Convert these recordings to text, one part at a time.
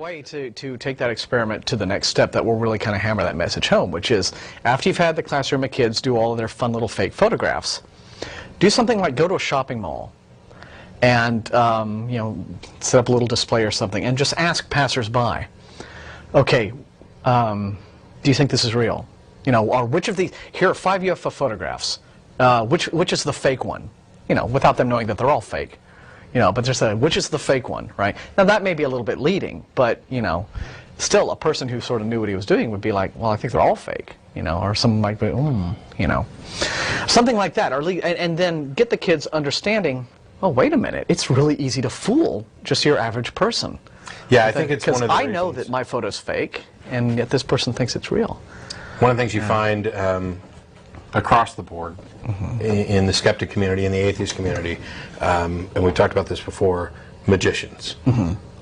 way to take that experiment to the next step that will really kind of hammer that message home, which is after you've had the classroom of kids do all of their fun little fake photographs, do something like go to a shopping mall and you know, set up a little display or something and just ask passersby, okay, do you think this is real? You know, or which of these, here are 5 UFO photographs, which is the fake one? You know, without them knowing that they're all fake. You know, but just which is the fake one, right? Now that may be a little bit leading, but you know, still a person who sort of knew what he was doing would be like, well, I think they're all fake, you know, or someone might be, you know, something like that, or and then get the kids understanding, oh, wait a minute, it's really easy to fool just your average person. Yeah, I think it's one of the because I know that my photo's fake, and yet this person thinks it's real. One of the things you find across the board in the skeptic community, in the atheist community, and we've talked about this before, magicians.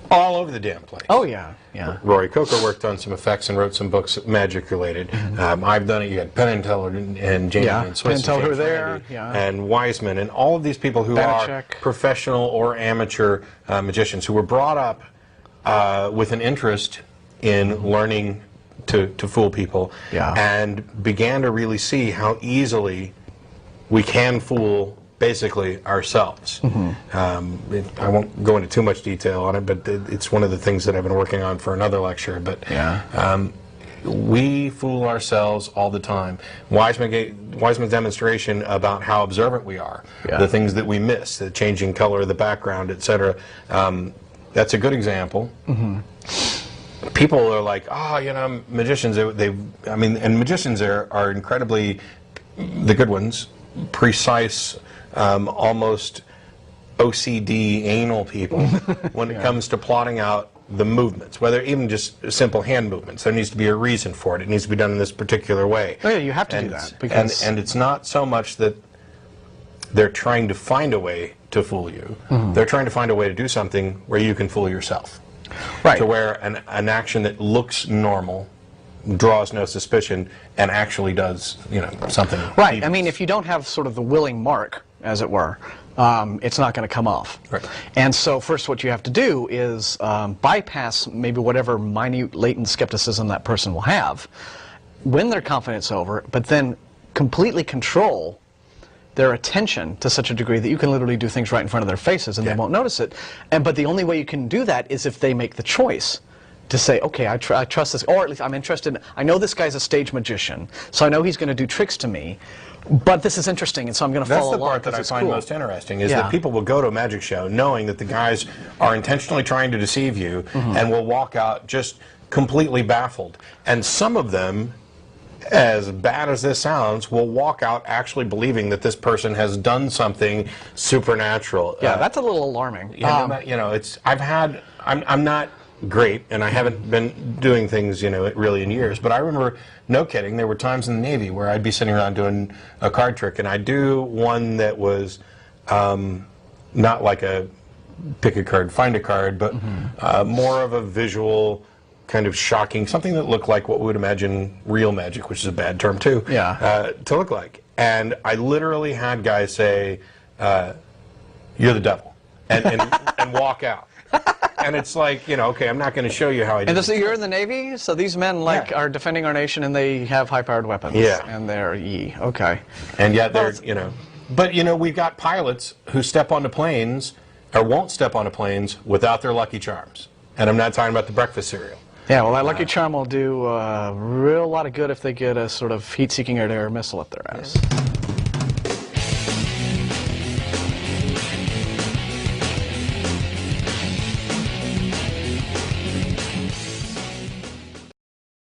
All over the damn place. Oh, yeah, yeah. Rory Coker worked on some effects and wrote some books magic-related. I've done it. You got Penn and Teller and James and Swiss Penn and Teller James there, and Wiseman, and all of these people who are professional or amateur magicians who were brought up with an interest in learning to fool people, and began to really see how easily we can fool basically ourselves. I won't go into too much detail on it, but it's one of the things that I've been working on for another lecture. But we fool ourselves all the time. Wiseman's demonstration about how observant we are, the things that we miss, the changing color of the background, etc. That's a good example. People are like, oh, you know, magicians. I mean, and magicians are incredibly, the good ones, precise, almost OCD anal people when it comes to plotting out the movements, whether even just simple hand movements. There needs to be a reason for it. It needs to be done in this particular way. Oh, yeah, you have to do that. Because and it's not so much that they're trying to find a way to fool you. They're trying to find a way to do something where you can fool yourself. Right. To where an action that looks normal, draws no suspicion, and actually does, you know, something. Right. devious. I mean, if you don't have sort of the willing mark, as it were, it's not going to come off. Right. And so first what you have to do is bypass maybe whatever minute latent skepticism that person will have, win their confidence over, but then completely control their attention to such a degree that you can literally do things right in front of their faces and they won't notice it. But the only way you can do that is if they make the choice to say, okay, I trust this, or at least I'm interested in, I know this guy's a stage magician, so I know he's going to do tricks to me, but this is interesting, and so I'm going to follow along. That's the part that I find most interesting, is that people will go to a magic show knowing that the guys are intentionally trying to deceive you and will walk out just completely baffled. And some of them, as bad as this sounds, will walk out actually believing that this person has done something supernatural. Yeah, that's a little alarming. You know, I'm not great, and I haven't been doing things, you know, really in years, but I remember, no kidding, there were times in the Navy where I'd be sitting around doing a card trick, and I'd do one that was not like a pick a card, find a card, but more of a visual, kind of shocking, something that looked like what we would imagine real magic, which is a bad term too, to look like. And I literally had guys say, you're the devil, and walk out. And it's like, you know, okay, I'm not going to show you how I do it. And so you're in the Navy, so these men are defending our nation, and they have high-powered weapons. And they're okay. And yet they're, you know, but you know, we've got pilots who step onto planes, or won't step onto planes, without their Lucky Charms. And I'm not talking about the breakfast cereal. Yeah, well, that Lucky Charm will do a real lot of good if they get a sort of heat-seeking air-to-air missile up their ass.